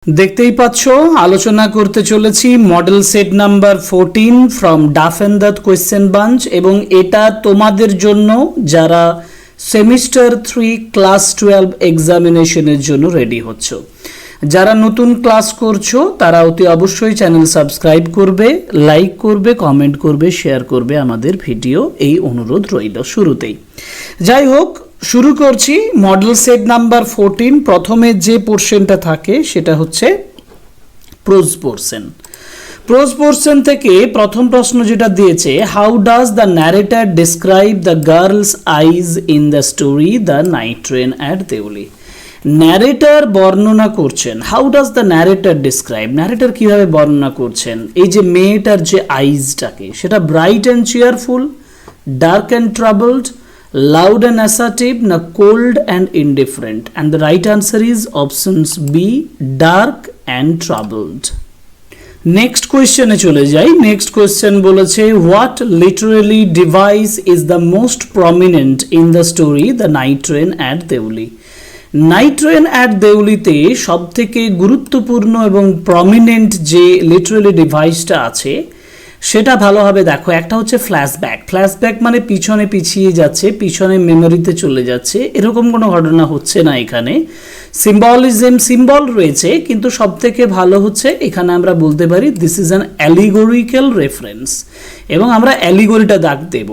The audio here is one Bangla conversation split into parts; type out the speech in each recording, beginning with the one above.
দেখতেই পাচ্ছ আলোচনা করতে চলেছি model set number 14 from Duff and Dutt question bank এবং এটা তোমাদের জন্য যারা সেমিস্টার 3 ক্লাস 12 এক্সামিনেশনের জন্য রেডি হচ্ছ। যারা নতুন ক্লাস করছো তারা অতি অবশ্যই চ্যানেল সাবস্ক্রাইব করবে, লাইক করবে, কমেন্ট করবে, শেয়ার করবে আমাদের ভিডিও, এই অনুরোধ রইল শুরুতেই। যাই হোক, শুরু করছি মডেল সেট নাম্বার 14। প্রথমে যে পোর্শনটা থাকে সেটা হচ্ছে প্রোজ পোর্শন। প্রোজ পোর্শন থেকে প্রথম প্রশ্ন যেটা দিয়েছে, how does the narrator describe the girl's eyes in the story the night train at Deoli. Narrator বর্ণনা করছেন, how does the narrator describe, narrator কিভাবে বর্ণনা করছেন এই যে মেয়েটার যে আইজটাকে, সেটা bright and cheerful, dark and troubled, loud and assertive, na cold and indifferent, and the right answer is options B, dark and troubled. Next question e chole jai. Next question boleche, what literary device is the most prominent in the story the night train at Deuli? Night train at দেউলিতে সব থেকে গুরুত্বপূর্ণ এবং প্রমিনেন্ট যে লিটারারি ডিভাইসটা আছে সেটা ভালোভাবে দেখো। একটা হচ্ছে ফ্ল্যাশব্যাক। ফ্ল্যাশব্যাক মানে পিছনে পিছিয়ে যাচ্ছে, পিছনে মেমোরিতে চলে যাচ্ছে, এরকম কোনো ঘটনা হচ্ছে না এখানে। সিম্বলিজম, সিম্বল রয়েছে, কিন্তু সব থেকে ভালো হচ্ছে এখানে আমরা বলতে পারি দিস ইজ অ্যান অ্যালিগোরিক্যাল রেফারেন্স, এবং আমরা অ্যালিগোরিটা দাগ দেব।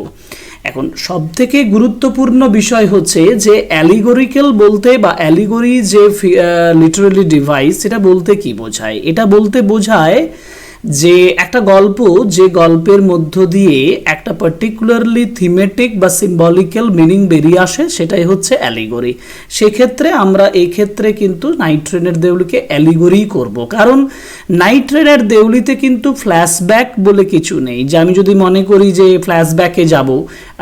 এখন সব থেকে গুরুত্বপূর্ণ বিষয় হচ্ছে যে অ্যালিগোরিক্যাল বলতে বা অ্যালিগোরি যে লিটারারি ডিভাইস, সেটা বলতে কি বোঝায়? এটা বলতে বোঝায় যে একটা গল্প, যে গল্পের মধ্য দিয়ে একটা পার্টিকুলারলি থিমেটিক বা সিম্বলিক্যাল মিনিং বেরিয়ে আসে, সেটাই হচ্ছে অ্যালিগরি। সেক্ষেত্রে আমরা এই ক্ষেত্রে কিন্তু নাইট ট্রেনের দেউলিকে অ্যালিগরি করব, কারণ নাইট ট্রেনের দেউলিতে কিন্তু ফ্ল্যাশব্যাক বলে কিছু নেই। যে আমি যদি মনে করি যে ফ্ল্যাশব্যাকে যাব,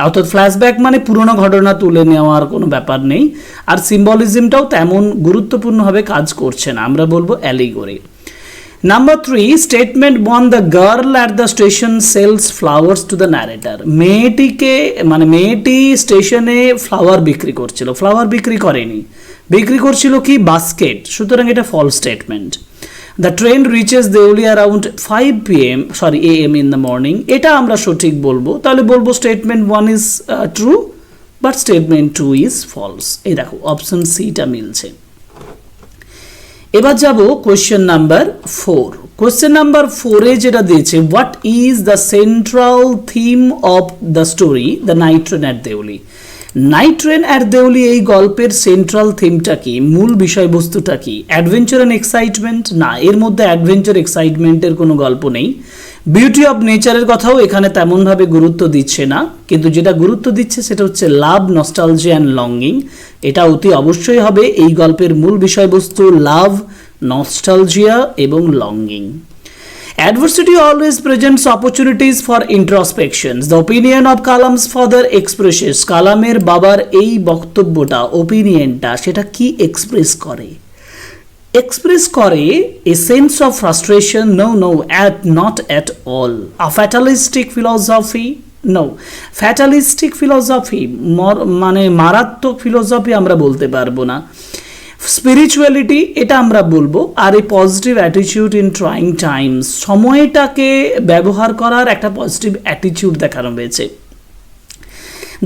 অর্থাৎ ফ্ল্যাশব্যাক মানে পুরনো ঘটনা তুলে নেওয়ার কোনো ব্যাপার নেই, আর সিম্বলিজমটাও তেমন গুরুত্বপূর্ণভাবে কাজ করছে না, আমরা বলবো allegory. Number 3, statement 1, the girl at the station sells flowers to the narrator. মেয়েটিকে মানে মেয়েটি স্টেশনে ফ্লাওয়ার বিক্রি করছিল, ফ্লাওয়ার বিক্রি করেনি, বিক্রি করছিল কি বাস্কেট, সুতরাং এটা false statement. The train reaches Deoli around 5 PM AM in the morning, এটা আমরা সঠিক বলবো, তাহলে বলবো statement 1 is true but statement 2 is false. এই দেখো অপশন সিটা মিলছে। এবার যাব কোয়েশ্চেন নাম্বার 4। কোয়েশ্চেন নাম্বার 4-এ যেটা দিয়েছে, what is the central theme of the story the night train at Deoli. Night train at Deoli এই গল্পের সেন্ট্রাল থিমটা কি, মূল বিষয়বস্তুটা কি? Adventure and excitement? না, এর মধ্যে অ্যাডভেঞ্চার এক্সাইটমেন্টের কোনো গল্প নেই। বিউটি অফ নেচারের কথাও এখানে তেমনভাবে গুরুত্ব দিচ্ছে না, কিন্তু যেটা গুরুত্ব দিচ্ছে সেটা হচ্ছে লাভ, নস্টালজিয়া অ্যান্ড লঙ্গিং। এটা অতি অবশ্যই হবে এই গল্পের মূল বিষয়বস্তু, লাভ, নস্টালজিয়া এবং longing. Adversity always presents opportunities for introspection. The opinion of Kalam's father expresses, কালামের বাবার এই বক্তব্যটা, ওপিনিয়নটা, সেটা কি এক্সপ্রেস করে? এক্সপ্রেস করে a sense of frustration, not at all. A fatalistic philosophy, no. Fatalistic philosophy মানে মারাত্মক ফিলোসফি আমরা বলতে পারবো না। স্পিরিচুয়ালিটি এটা আমরা বলবো, আর এই positive attitude in trying times, সময়টাকে ব্যবহার করার একটা পজিটিভ অ্যাটিটিউড দেখানো হয়েছে।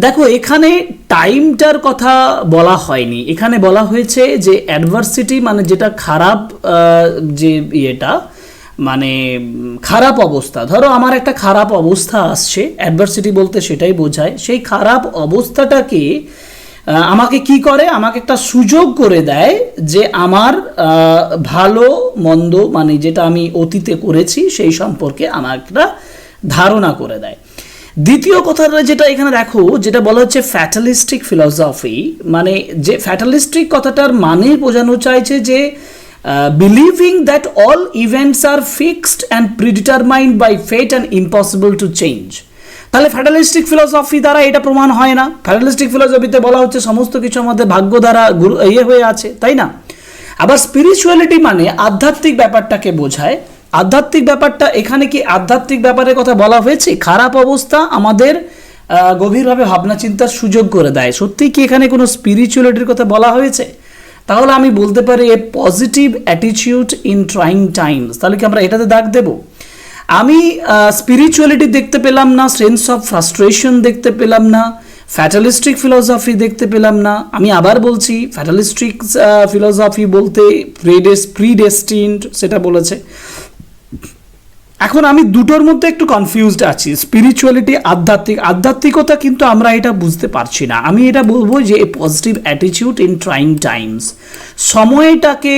দেখো এখানে টাইমটার কথা বলা হয়নি, এখানে বলা হয়েছে যে অ্যাডভার্সিটি মানে যেটা খারাপ, যে ইয়েটা মানে খারাপ অবস্থা। ধরো আমার একটা খারাপ অবস্থা আসছে, অ্যাডভার্সিটি বলতে সেটাই বোঝায়। সেই খারাপ অবস্থাটাকে আমাকে কি করে, আমাকে একটা সুযোগ করে দেয় যে আমার ভালো মন্দ মানে যেটা আমি অতীতে করেছি সেই সম্পর্কে আমার একটা ধারণা করে দেয়। দ্বিতীয় কথাটা যেটা এখানে দেখো, যেটা বলা হচ্ছে ফ্যাটালিস্টিক ফিলসফি, মানে যে ফ্যাটালিস্টিক কথাটার মানে বোঝানো চাইছে যে believing that all events are fixed and predetermined by fate and impossible to change. তাহলে ফ্যাটালিস্টিক ফিলসফি দ্বারা এটা প্রমাণ হয় না। ফ্যাটালিস্টিক ফিলসফিতে বলা হচ্ছে সমস্ত কিছু আমাদের ভাগ্য দ্বারা হয়ে আছে, তাই না? আবার স্পিরিচুয়ালিটি মানে আধ্যাত্মিক ব্যাপারটাকে বোঝায়। আধ্যাত্মিক ব্যাপারটা এখানে কি আধ্যাত্মিক ব্যাপারের কথা বলা হয়েছে? খারাপ অবস্থা আমাদের গভীরভাবে ভাবনা চিন্তার সুযোগ করে দেয়। সত্যিই কি এখানে কোনো স্পিরিচুয়ালিটির কথা বলা হয়েছে? তাহলে আমি বলতে পারি a positive attitude in trying times. তাহলে কি আমরা এটাতে দাগ দেব? আমি স্পিরিচুয়ালিটি দেখতে পেলাম না, সেন্স অফ ফ্রাস্ট্রেশন দেখতে পেলাম না, ফ্যাটালিস্টিক ফিলসফি দেখতে পেলাম না। আমি আবার বলছি, ফ্যাটালিস্টিক ফিলসফি বলতে প্রিডেস্টিনড সেটা বলেছে। এখন আমি দুটোর মধ্যে একটু কনফিউজড আছি, স্পিরিচুয়ালিটি, আধ্যাত্মিকতা, কিন্তু আমরা এটা বুঝতে পারছি না। আমি এটা বলবো যে a positive attitude in trying times, সময়টাকে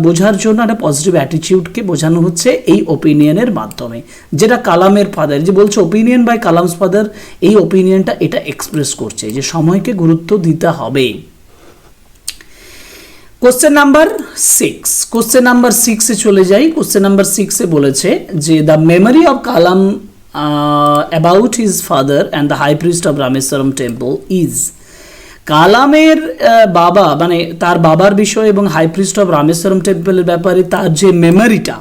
বোঝার জন্য একটা পজিটিভ অ্যাটিটিউডকে বোঝানো হচ্ছে এই ওপিনিয়নের মাধ্যমে, যেটা কালামের ফাদার যে বলছে ওপিনিয়ন বাই কালামস ফাদার, এই ওপিনিয়নটা এটা এক্সপ্রেস করছে যে সময়কে গুরুত্ব দিতে হবে। কোশ্চেন নাম্বার 6, কোশ্চেন নাম্বার 6-এ চলে যাই। কোশ্চেন নাম্বার 6-এ বলেছে যে the memory of Kalam about his father and the high priest of Rameswaram temple is, কালামের বাবা মানে তার বাবার বিষয় এবং হাই প্রিস্ট অফ রামেশ্বরম টেম্পলের ব্যাপারে তার যে মেমোরিটা,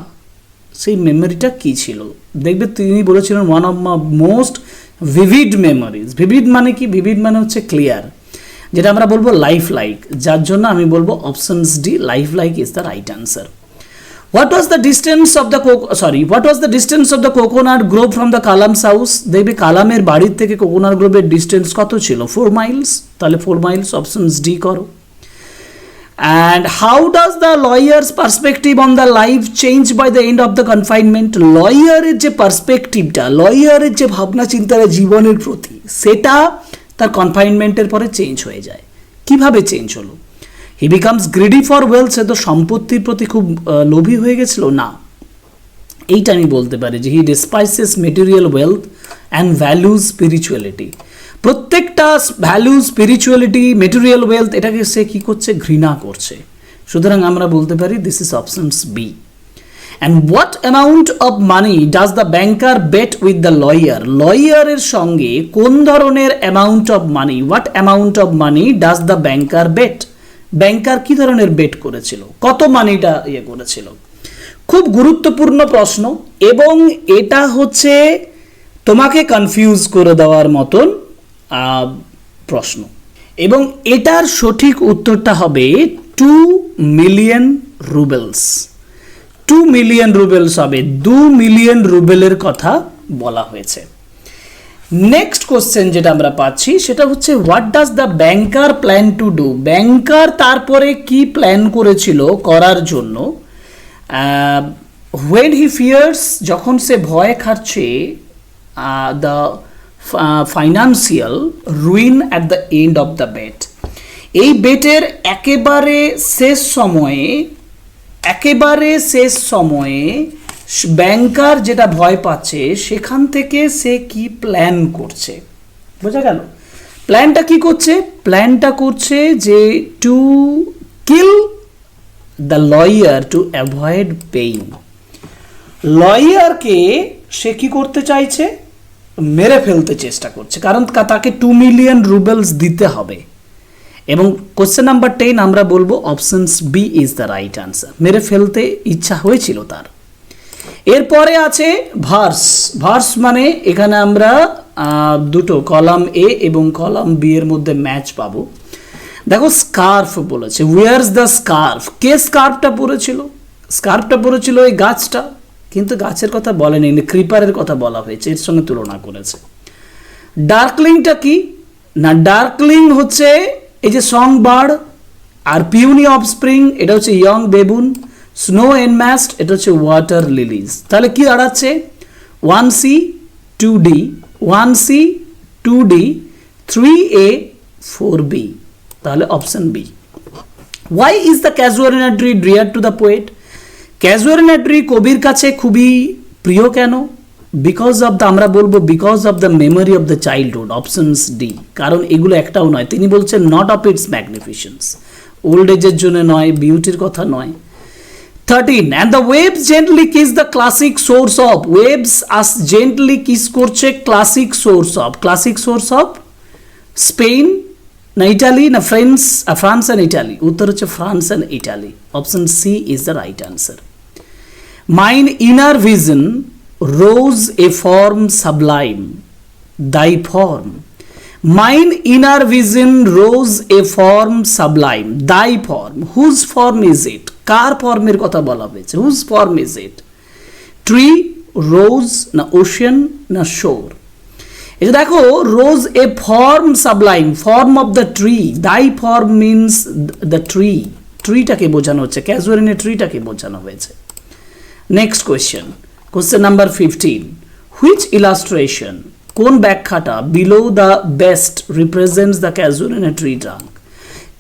সেই মেমোরিটা কী ছিল? দেখবে তিনি বলেছিলেন one of my most vivid memories. Vivid মানে কি? ভিভিড মানে হচ্ছে ক্লিয়ার, যেটা আমরা বলবো লাইফ লাইক, যার জন্য আমি বলবো options D, life like is the right answer. What was the distance of the coconut Grove from the Kalam's house? দেখবে কালামের বাড়ির থেকে কোকোনাট গ্রোভের ডিস্টেন্স কত ছিল? 4 মাইলস। তাহলে 4 মাইলস, অপশনস ডি করো। And how does the lawyer's perspective on the life change by the end of the confinement? লয়ারের যে পার্সপেক্টিভটা, লয়ারের যে ভাবনা চিন্তার জীবনের প্রতি, সেটা তার কনফাইনমেন্টের পরে চেঞ্জ হয়ে যায়। কিভাবে চেঞ্জ হলো? He becomes greedy for wealth, সে তো সম্পত্তির প্রতি খুব লোভী হয়ে গেছিল না, এইটা আমি বলতে পারি যে he despises material wealth and values spirituality. প্রত্যেকটা ভ্যালু, স্পিরিচুয়ালিটি, মেটেরিয়াল ওয়েলথ, এটাকে সে কী করছে? ঘৃণা করছে। সুতরাং আমরা বলতে পারি this is options B. And what amount of money does the banker bet with the lawyer? লয়ারের সঙ্গে কোন ধরনের amount of money, what amount of money does the banker bet? Banker কি ধরনের বেট করেছিল, কত মানিটা করেছিল? খুব গুরুত্বপূর্ণ প্রশ্ন, এবং এটা হচ্ছে তোমাকে কনফিউজ করে দেওয়ার মতন প্রশ্ন, এবং এটার সঠিক উত্তরটা হবে 2 মিলিয়ন রুবেলস। 2 মিলিয়ন রুবেলস হবে, 2 মিলিয়ন রুবেলের কথা বলা হয়েছে। নেক্সট কোশ্চেন যেটা আমরা পাচ্ছি সেটা হচ্ছে what does the banker plan to do? Banker তারপরে কি প্ল্যান করেছিল করার জন্য? হোয়েন হি ফিয়ার্স, যখন সে ভয় খাচ্ছে, the financial ruin at the end of the bet. এই বেটের একেবারে শেষ সময়ে ব্যাংকার যেটা ভয় পাচ্ছে, সেখান থেকে সে কি প্ল্যান করছে? বোঝা গেল? প্ল্যানটা কি করছে? প্ল্যানটা করছে যে to kill the lawyer to avoid pain. লয়ারকে সে কি করতে চাইছে? মেরে ফেলতে চেষ্টা করছে, কারণ তাকে 2 মিলিয়ন রুবেলস দিতে হবে। এবং কোশ্চেন নাম্বার 10 আমরা বলবো options B is the right answer. মেরে ফেলতে ইচ্ছা হয়েছিল তার। এরপরে আছে ভার্স মানে এখানে আমরা দুটো কলাম এ এবং কলাম বি এর মধ্যে ম্যাচ পাবো। দেখো স্কার্ফ বলেছে, ওয়ার্স দ্য স্কার্ফ? কে স্কার্ফটা পরেছিল? স্কার্ফটা পরেছিল এই গাছটা, কিন্তু গাছের কথা বলেনি, ক্রিপারের কথা বলা হয়েছে, এর সঙ্গে তুলনা করেছে। ডার্কলিংটা কি না? ডার্কলিং হচ্ছে এই যে সং বার্ড, আর পিউনি অফ স্প্রিং এটা হচ্ছে ইয়ং বেবুন, স্নো এনম্যাস্ট এটা হচ্ছে ওয়াটার লিলিজ। তাহলে কি দাঁড়াচ্ছে? 1C 2D, 1C 2D 3A 4B, তাহলে option B. Why is the casuarina tree dear to the poet? Casuarina tree কবির কাছে খুবই প্রিয় কেন? বিকজ অফ দ্য, আমরা বলবো because of the memory of the childhood, options D. কারণ এগুলো একটাও নয়, তিনি বলছেন not of its magnificence, old এজের জন্য নয়, বিউটির কথা নয়। 13 and the waves gently kiss the classic source of, waves as gently kiss করছে classic source of স্পেন না ইটালি না ফ্রান্স and ইটালি? উত্তর হচ্ছে France and Italy, option C is the right answer. Mine inner vision rose a form sublime, thy form, mine inner vision rose a form sublime, thy form, whose form is it, কার ফর্মের কথা বলা হয়েছে, whose form is it, tree, rose না ওশিয়ান না শোর। এটা দেখো, rose a form sublime, form of the tree, দাই ফর্ম মিনস দ্য ট্রি, ট্রিটাকে বোঝানো হচ্ছে, ক্যাজুয়ালিনে ট্রিটাকে বোঝানো হয়েছে। Next question, question number 15, which illustration, কোন ব্যাখ্যাটা below the best represents the casuarina tree trunk.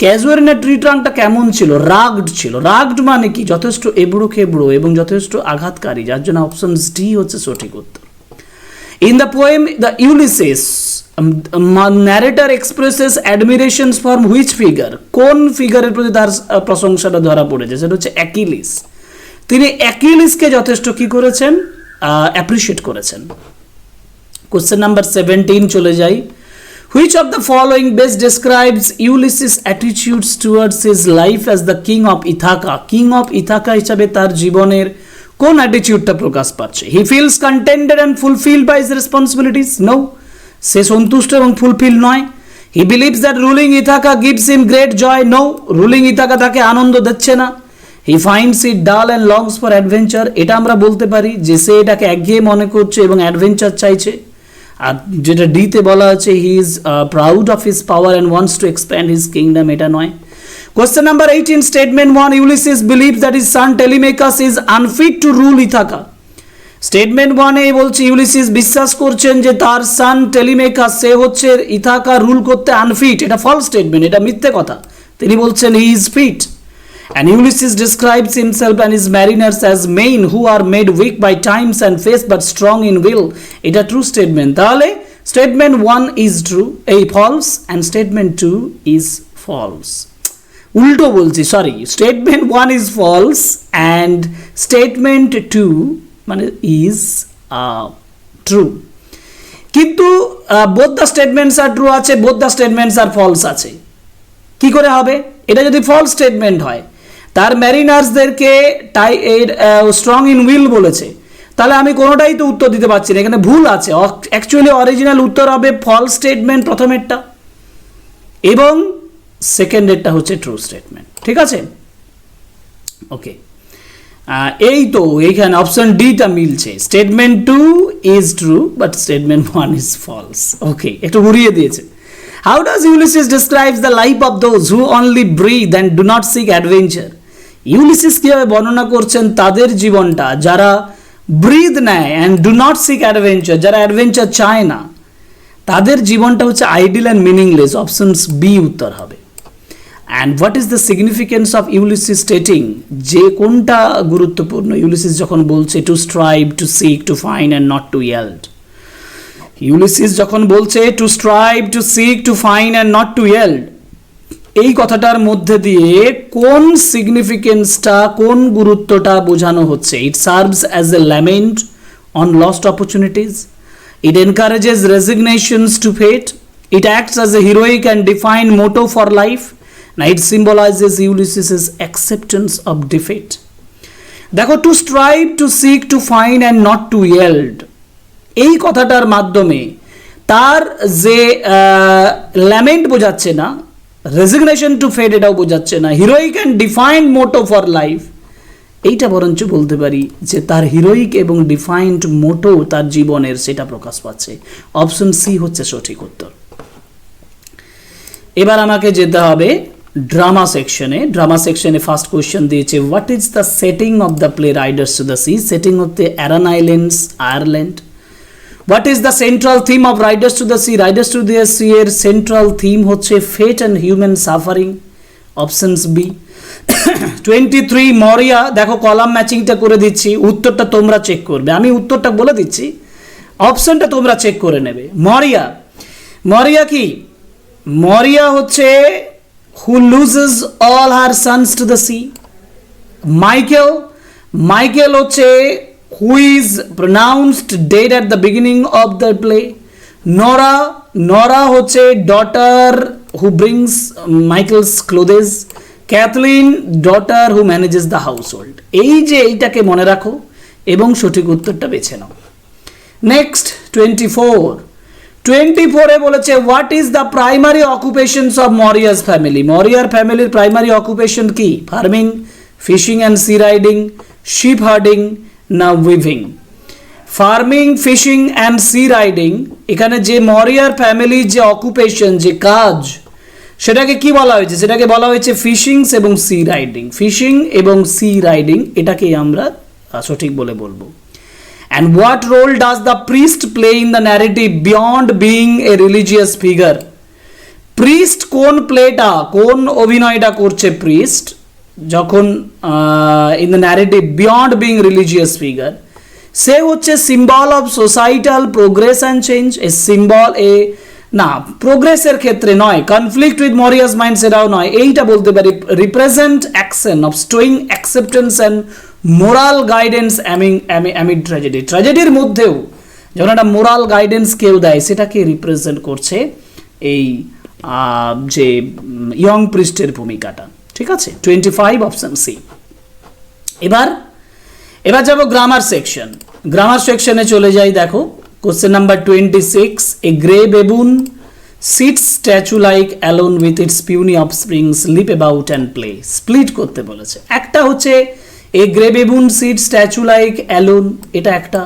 Casuarina tree ট্রাঙ্কটা কেমন ছিল, রাগড ছিল। রাগড মানে কি, যথেষ্ট এবড়ো খেবড়ো এবং যথেষ্ট আঘাতকারী, যার জন্য অপশন ডি হচ্ছে সঠিক উত্তর। In the poem The Ulysses, narrator expresses admirations from which figure? কোন ফিগারের প্রতি তার প্রশংসাটা ধরা পড়েছে, সেটা হচ্ছে অ্যাকিলিস। তিনি অ্যাকিলিসকে যথেষ্ট কি করেছেন, অ্যাপ্রিশিয়েট করেছেন। কোশ্চেন নাম্বার 17 চলে যাই। Which of the following best describes Ulysses' attitudes towards his life as the king of Ithaca? King of Ithaca হিসাবে তার জীবনের কোন অ্যাটিটিউডটা প্রকাশ পাচ্ছে? He feels contented and fulfilled by his responsibilities, no, সে সন্তুষ্ট এবং ফুলফিল নয়। He believes that ruling Ithaca gives him great joy, no, ruling Ithaca তাকে আনন্দ দিচ্ছে না। হি ফাইন্ডস ইট ডাল অ্যান্ড লংস ফর অ্যাডভেঞ্চার, এটা আমরা বলতে পারি যে সে এটাকে একঘেয়ে মনে করছে এবং অ্যাডভেঞ্চার চাইছে। আর যেটা ডিতে বলা আছে, he is proud of his power and wants to expand his kingdom, এটা নয়। Question number 18, statement 1, Ulysses believes that his son Telemachus is unfit to rule Ithaca. Statement 1 এ বলছে ইউলিসিস বিশ্বাস করছেন যে তার সান টেলিমেকাস সে হচ্ছে ইথাকা রুল করতে আনফিট, এটা ফলস স্টেটমেন্ট, এটা মিথ্যে কথা। তিনি বলছেন he is fit. And Ulysses describes himself and his mariners as men who are made weak by times and face but strong in will, এটা ট্রু স্টেটমেন্ট। তাহলে স্টেটমেন্ট 1 is true, এই false, and statement 2 is false. উল্টো বলছি, sorry, statement 1 is false and statement 2 মানে ইজ ট্রু। কিন্তু both the statements are true আছে, both the statements are false আছে। কি করে হবে? এটা যদি ফলস স্টেটমেন্ট হয়, তার ম্যারিনার্সদেরকে স্ট্রং ইন উইল বলেছে, তাহলে আমি কোনোটাই তো উত্তর দিতে পারছি না, এখানে ভুল আছে। অ্যাকচুয়ালি অরিজিনাল উত্তর হবে ফলস স্টেটমেন্ট প্রথমেরটা, এবং সেকেন্ডেরটা হচ্ছে ট্রু স্টেটমেন্ট। ঠিক আছে, ওকে, এই তো এইখানে অপশন ডিটা মিলছে। Statement 2 is true but statement 1 is false. Okay, একটু ঘুরিয়ে দিয়েছে। How does Ulysses describes the life of those who only breathe and do not seek adventure? Ulysses কীভাবে বর্ণনা করছেন তাদের জীবনটা যারা ব্রিথ নেয় and do not seek adventure, যারা অ্যাডভেঞ্চার চায় না, তাদের জীবনটা হচ্ছে ideal and meaningless. Options B উত্তর হবে। And what is the significance of Ulysses stating, যে কোনটা গুরুত্বপূর্ণ ইউলিসিস যখন বলছে to strive, to seek, to find and not to yield. Ulysses যখন বলছে to strive, to seek, to find and not to yield, এই কথাটার মধ্যে দিয়ে কোন সিগনিফিকেন্সটা, কোন গুরুত্বটা বোঝানো হচ্ছে? It serves as a lament on lost opportunities, it encourages resignations to fate, it acts as a heroic and defined motto for life, না it symbolises Ulysses's acceptance of defeat. দেখো, to strive, to seek, to find and not to yield, এই কথাটার মাধ্যমে তার যে ল্যামেন্ট বোঝাচ্ছে না, রেজিগনেশন টু ফেট এটাও বোঝাচ্ছে না, heroic and defined motto for life, এইটা বরঞ্চ বলতে পারি যে তার হিরোইক এবং ডিফাইন্ড মোটো তার জীবনের, সেটা প্রকাশ পাচ্ছে। অপশন সি হচ্ছে সঠিক উত্তর। এবার আমাকে যেতে হবে ড্রামা সেকশনে। ড্রামা সেকশনে ফার্স্ট কোয়েশ্চেন দিয়েছে, what is the setting of the play Riders to the Sea? Setting হচ্ছে Aran Islands, Ireland. What is the central theme of Riders to the Sea? Riders to the Sea এর সেন্ট্রাল থিম হচ্ছে fate and human suffering. Options B. 23 Maurya, দেখো কলাম ম্যাচিংটা করে দিচ্ছি, উত্তরটা তোমরা চেক করবে, আমি উত্তরটা বলে দিচ্ছি, অপশনটা তোমরা চেক করে নেবে। মরিয়া, মরিয়া কি? মরিয়া হচ্ছে who loses all her sons to the sea. Michael, Michael হচ্ছে who is pronounced dead at the beginning of the play. Nora, Nora হচ্ছে daughter who brings Michael's clothes. Cathleen, daughter who manages the household. এই যে এইটাকে মনে রাখো এবং সঠিক উত্তরটা বেছে নাও। নেক্সট 24, 24 বলেছে what is the primary occupations of Maurya's family. মরিয়ার ফ্যামিলির প্রাইমারি অকুপেশন কি? Farming, fishing and sea riding, ship herding না weaving? Farming, fishing and sea riding, এখানে যে মরিয়ার ফ্যামিলির যে অকুপেশন, যে কাজ, সেটাকে কি বলা হয়েছে? সেটাকে বলা হয়েছে ফিশিংস এবং সি রাইডিং। ফিশিং এবং সি রাইডিং এটাকেই আমরা সঠিক বলে বলবো। And what role does the priest play in the narrative beyond being a religious figure? priest কোন প্লেটা, কোন অভিনয়টা করছে priest যখন in the narrative beyond being religious figure? সে হচ্ছে symbol of societal progress and change, a symbol, না প্রোগ্রেসের ক্ষেত্রে নয়, কনফ্লিক্ট উইথ মরিয়াস মাইন্ড সেটাও নয়, এইটা বলতে পারি represent action of stoic acceptance and moral guidance amid tragedy. ট্র্যাজেডির মধ্যেও যখন একটা মোরাল গাইডেন্স কেউ দেয়, সেটাকে রিপ্রেজেন্ট করছে এই যে ইয়ং প্রিস্টের ভূমিকাটা। ঠিক আছে, 25 অপশন সি। এবার যাবো গ্রামার সেকশন। গ্রামার সেকশনে চলে যাই। দেখো question number 26, a grey baboon sits statue like alone with its puny offsprings leap about and play. Split করতে বলেছে। একটা হচ্ছে a grey baboon sit statue like alone, এটা একটা,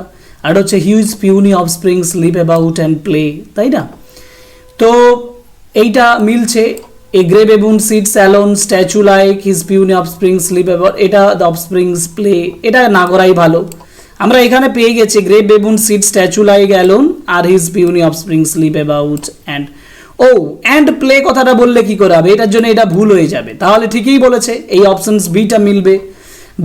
আর হচ্ছে huge puny offsprings leap about and play, তাই না? তো এইটা মিলছে। A grey baboon sits alone statue like his puny offsprings leap about, এটা দ্য অফস্প্রিংস প্লে, এটা না করাই ভালো। আমরা এখানে পেয়ে গেছি grey baboon sit statue like alone আর his puny offspring slip about and, ও অ্যান্ড প্লে কথাটা বললে কি করে হবে? এটার জন্য এটা ভুল হয়ে যাবে। তাহলে ঠিকই বলেছে, এই অপশনস বিটা মিলবে।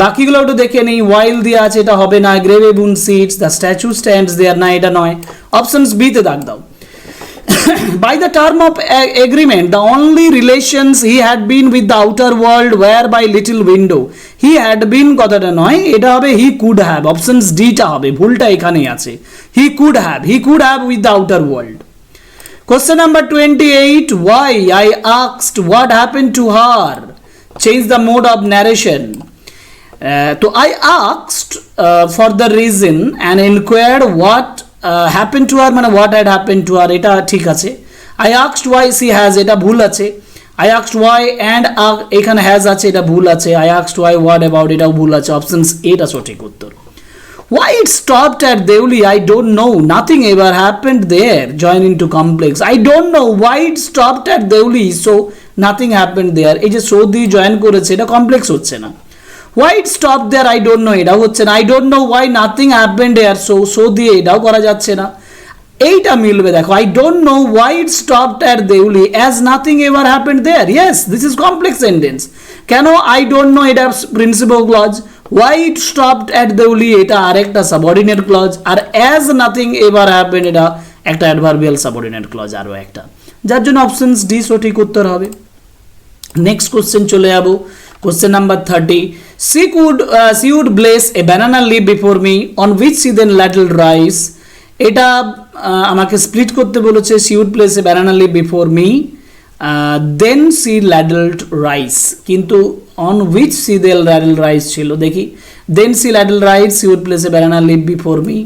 বাকিগুলো একটু দেখে নেই। ওয়াইল দিয়ে আছে, এটা হবে না। Grey baboon sits the statue stands there, না এটা নয়। অপশনস বিতে দাগ দাও। By the term of agreement, the only relations he had been with the outer world were by little window. He had been কথাটা নয়, এটা হবে he could have. Options D টা হবে, ভুলটা এখানেই আছে। He could have with the outer world. Question number 28, why? I asked what happened to her. Change the mode of narration. So I asked for the reason and inquired what happened to her, মানে what had happened to her, এটা ঠিক আছে। I asked why she has, এটা ভুল আছে। I asked why and এখানে has আছে, এটা ভুল আছে। I asked why what about, এটাও ভুল আছে। অপশনস এটা সঠিক উত্তর। Why it stopped at Deuli, I don't know, nothing ever happened there. Join into complex, I don't know why it stopped at Deuli, so nothing happened there। এই যে so দিয়ে জয়েন করেছে, এটা কমপ্লেক্স হচ্ছে না। Why it stopped there, I don't know, এটাও হচ্ছে না। I don't know why nothing happened there, so দিয়ে এটাও করা যাচ্ছে না। এইটা মিলবে। দেখো, I don't know why it stopped at Deuli as nothing ever happened there. Yes, this is complex sentence. কেন I don't know, এটা principal clause. Why it stopped at Deuli, এটা আরেকটা সাবঅর্ডিনেট ক্লজ। আর as nothing ever happened, এটা একটা অ্যাডভার্বিয়াল সাবঅর্ডিনেট ক্লজ, আরও একটা, যার জন্য অপশনস ডি সঠিক উত্তর হবে। নেক্সট কোশ্চেন চলে যাবো। Question number 30. She would place a banana leaf before me on which she then ladled rice. এটা আমাকে স্প্লিট করতে বলেছে। She would place a banana leaf before me, then she ladled rice, কিন্তু on which she then ladled rice ছিল। দেখি, then she ladled rice, she would place a banana leaf before me,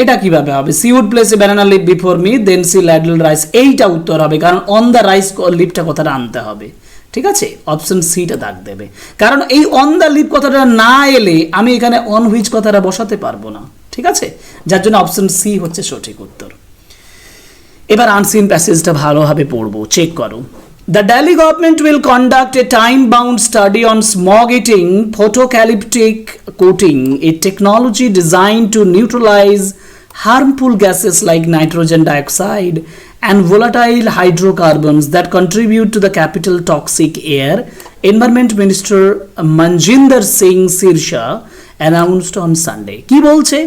এটা কিভাবে হবে? She would place a banana leaf before me, then she ladled rice, এইটা উত্তর হবে, কারণ on the rice লিফটা কথাটা আনতে হবে। ঠিক আছে, অপশন সিটা দাগ দেবে, কারণ এই অন দ্য লিভ কথাটা না এলে আমি এখানে অন হুইচ কথাটা বসাতে পারবো না। ঠিক আছে, যার জন্য অপশন সি হচ্ছে সঠিক উত্তর। এবার আনসিন প্যাসেজটা ভালোভাবে পড়বো, চেক করো। The Delhi government will conduct a time-bound study on smog eating photocalyptic coating, a technology designed to neutralize harmful gases like nitrogen dioxide and volatile hydrocarbons that contribute to the capital toxic air, Environment Minister Manjinder Singh Sirsha announced on Sunday. কি বলছে?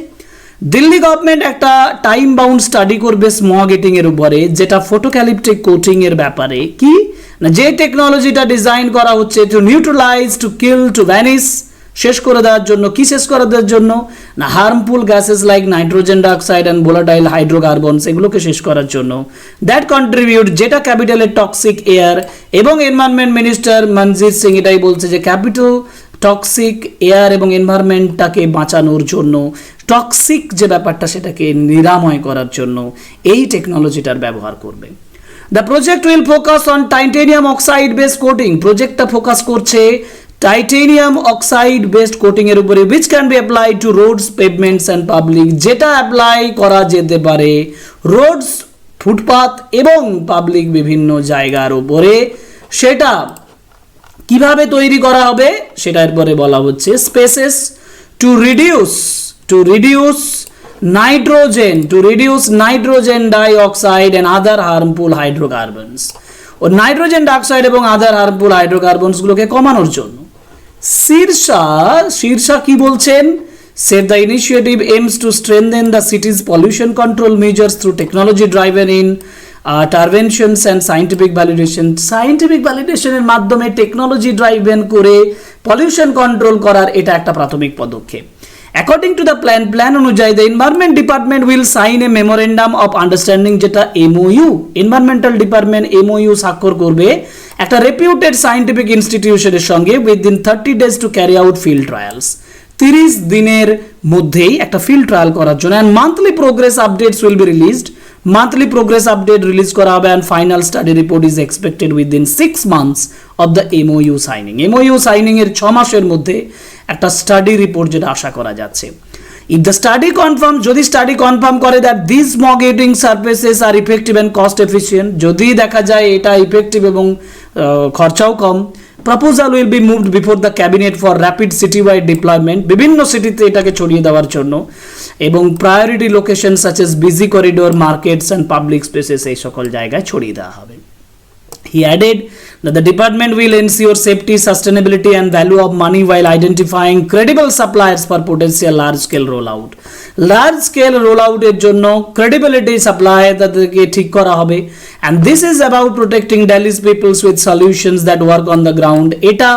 দিল্লি গভর্নমেন্ট একটা টাইম বাউন্ড স্টাডি করবে স্মগ ইটিং এর উপরে, যেটা ফটোক্যালিপটিক কোটিং এর ব্যাপারে। কি না, যে টেকনোলজিটা ডিজাইন করা হচ্ছে to neutralise, to kill, to vanish, শেষ করে দেওয়ার জন্য। কি শেষ করে দেওয়ার জন্য? না, harmful gases like nitrogen dioxide and volatile hydrocarbons, এগুলোকে শেষ করার জন্য। দ্যাট কন্ট্রিবিউট, যেটা ক্যাপিটালের টক্সিক এয়ার, এবং এনভায়রনমেন্ট মিনিস্টার মনজিৎ সিং এটাই বলছে যে ক্যাপিটাল টক্সিক এয়ার এবং এনভায়রনমেন্টটাকে বাঁচানোর জন্য, টক্সিক যে ব্যাপারটা সেটাকে নিরাময় করার জন্য এই টেকনোলজিটার ব্যবহার করবে। The project will focus on titanium oxide based coating. প্রজেক্টটা ফোকাস করছে টাইটেনিয়াম অক্সাইড বেসড কোটিং এর উপরে, which can be applied to roads, pavements and public, যেটা অ্যাপ্লাই করা যেতে পারে রোডস, ফুটপাথ এবং পাবলিক বিভিন্ন জায়গার উপরে। সেটা কিভাবে তৈরি করা হবে সেটার পরে বলা হচ্ছে spaces to reduce nitrogen dioxide and other harmful hydrocarbons. ও নাইট্রোজেন ডাইঅক্সাইড এবং আদার হার্মফুল হাইড্রোকার্বনস গুলোকে কমানোর জন্য। শীর্ষা কি বলছেন? said the initiative aims to strengthen the city's pollution control measures through technology driven interventions and scientific validation. Scientific ভ্যালিডেশনের মাধ্যমে টেকনোলজি ড্রাইভেন করে পলিউশন কন্ট্রোল করার এটা একটা প্রাথমিক পদক্ষেপ। According to the plan অনুযায়ী the environment department will sign a memorandum of understanding, যেটা MOU, environmental department MOU স্বাক্ষর করবে একটা রেপিউটেড সায়েন্টিফিক ইনস্টিটিউশনের সঙ্গে within 30 days to carry out field trials। 30 দিনের মধ্যেই একটা ফিল্ড ট্রায়াল করার জন্য। and monthly progress updates will be released, monthly progress update release করা হবে and final study report is expected within 6 months of the MOU signing। MOU signing এর 6 মাসের মধ্যে একটা স্টাডি রিপোর্ট যেটা আশা করা যাচ্ছে। if the study confirm, যদি স্টাডি কনফার্ম করে that these smog eating surfaces are effective and cost efficient, যদি দেখা যায় এটা ইফেক্টিভ এবং খরচাও কম, proposal will be moved before the cabinet for rapid citywide deployment, বিভিন্ন সিটিতে এটাকে ছড়িয়ে দেওয়ার জন্য, এবং priority location such as busy corridor, markets and public spaces এই সকল জায়গায় ছড়িয়ে দেওয়া হবে। He added that the department will ensure safety, sustainability and value of money while identifying credible suppliers for potential large scale rollout। large scale rollout এর জন্য credibility supplier তাদেরকে ঠিক করা হবে, and this is about protecting Delhi's peoples with solutions that work on the ground। এটা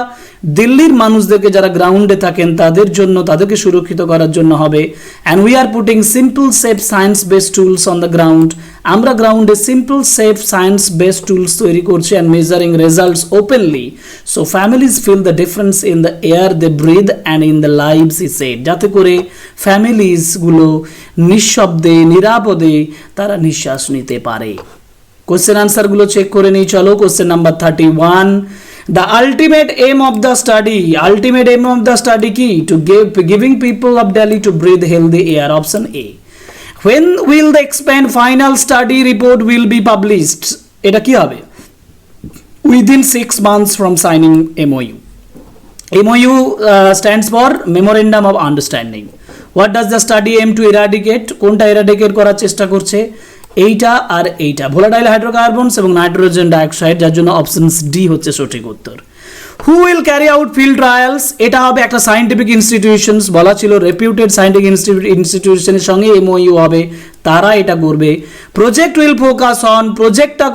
দিল্লির মানুষদেরকে যারা গ্রাউন্ডে থাকেন তাদের জন্য, তাদেরকে সুরক্ষিত করার জন্য হবে। and we are putting simple safe science based tools on the ground, আমরা গ্রাউন্ডে simple safe science based tools তৈরি করছি and measuring results openly so families feel the difference in the air they breathe and in the lives he said, যাতে করে ফ্যামিলিজ গুলো নিঃশব্দে নিরাপদে তারা নিঃশ্বাস নিতে পারে। কোশ্চেন আনসার গুলো চেক করে নিই, চলো। Question number 31, the ultimate aim of the study কি? to giving people of Delhi to breathe healthy air, option A। when will the expand final study report will be published, এটা কি হবে? within 6 months from signing MOU। MOU stands for memorandum of understanding। what does the study aim to eradicate? কোনটা eradicate করার চেষ্টা করছে? এইটা আর এইটা, ভোলাটাইল হাইড্রোকার্বনস এবং নাইট্রোজেন ডাইঅক্সাইড, যার জন্য অপশন ডি হচ্ছে সঠিক উত্তর। Who will carry out field trials? এটা হবে একটা সায়েন্টিফিক ইনস্টিটিউশনস, বলা ছিল রেপিউটেড সায়েন্টিফিক ইনস্টিটিউশনের সঙ্গে MOU হবে, তারা এটা করবে। প্রজেক্ট উইল প্রজেক্টটা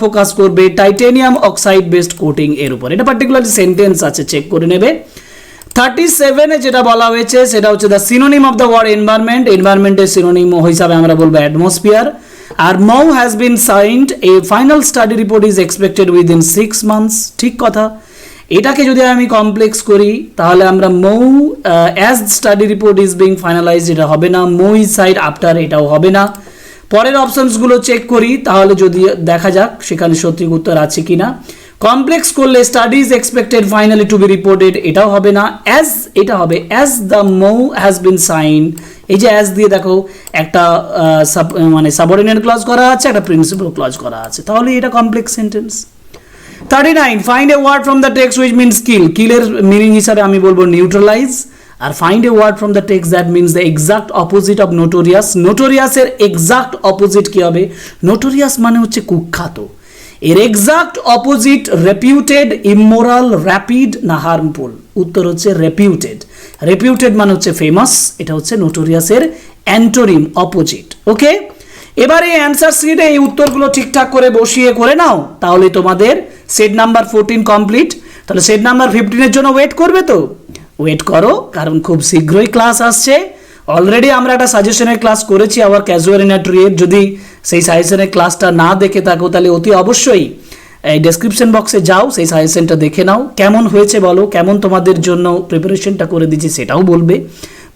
ফোকাস করবে টাইটেনিয়াম অক্সাইড বেসড কোটিং এর উপর। এটা পার্টিকুলারলি সেন্টেন্স আছে, চেক করে নেবে। 37 এ যেটা বলা হয়েছে সেটা হচ্ছে the synonym of the word environment, এনভায়রনমেন্টের সিনোনিম হিসাবে আমরা বলবো অ্যাটমসফিয়ার। আর MOU has been signed, a final study report is expected within 6 months। ঠিক কথা। এটাকে যদি আমি কমপ্লেক্স করি তাহলে আমরা MOU as study report is being finalized, এটা হবে না। MOU is signed after, এটাও হবে না। পরের অপশনসগুলো চেক করি, তাহলে যদি দেখা যাক সেখানে সঠিক উত্তর আছে কিনা। কমপ্লেক্স করলে study is expected finally to be reported, এটাও হবে না। অ্যাজ, এটা হবে as the MOU has been signed। এই যে অ্যাজ দিয়ে দেখো একটা মানে সাবঅর্ডিনেট ক্লজ করা আছে, একটা প্রিন্সিপাল ক্লজ করা আছে, তাহলে এটা complex sentence. 39, find a word from the text which means kill. কিলের মিনিং হিসাবে আমি বলবো নিউট্রালাইজ। আর find a word from the text that means the exact opposite of notorious. নোটোরিয়াসের এক্সাক্ট অপোজিট কি হবে? নোটোরিয়াস মানে হচ্ছে কুখ্যাত, এর exact opposite reputed, immoral, rapid না হার্মফুল? উত্তর হচ্ছে রেপিউটেড। রেপিউটেড মানে হচ্ছে ফেমাস, এটা হচ্ছে নোটোরিয়াসের অ্যান্টোনিম, অপোজিট। ওকে, এবারে এই অ্যান্সার শিটে এই উত্তরগুলো ঠিকঠাক করে বসিয়ে করে নাও, তাহলে তোমাদের সেট নাম্বার 14 কমপ্লিট। তাহলে সেট নাম্বার 15 এর জন্য ওয়েট করবে তো? ওয়েট করো, কারণ খুব শীঘ্রই ক্লাস আসছে। অলরেডি আমরা একটা সাজেশনের ক্লাস করেছি আবার ক্যাজুয়াল ইনাট্রিয়ের, যদি সেই সাজেশনের ক্লাসটা না দেখে থাকো তাহলে অতি অবশ্যই এই ডেসক্রিপশন বক্সে যাও, সেই সাজেশনটা দেখে নাও, কেমন হয়েছে বলো, কেমন তোমাদের জন্য প্রিপারেশনটা করে দিচ্ছি সেটাও বলবে।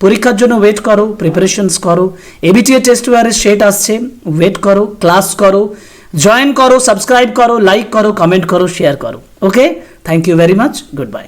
পরীক্ষার জন্য ওয়েট করো, প্রিপারেশনস করো, এবিটিএ টেস্ট ওয়ারের সেট আসছে, ওয়েট করো, ক্লাস করো, জয়েন করো, সাবস্ক্রাইব করো, লাইক করো, কমেন্ট করো, শেয়ার করো। Okay, thank you very much, good bye.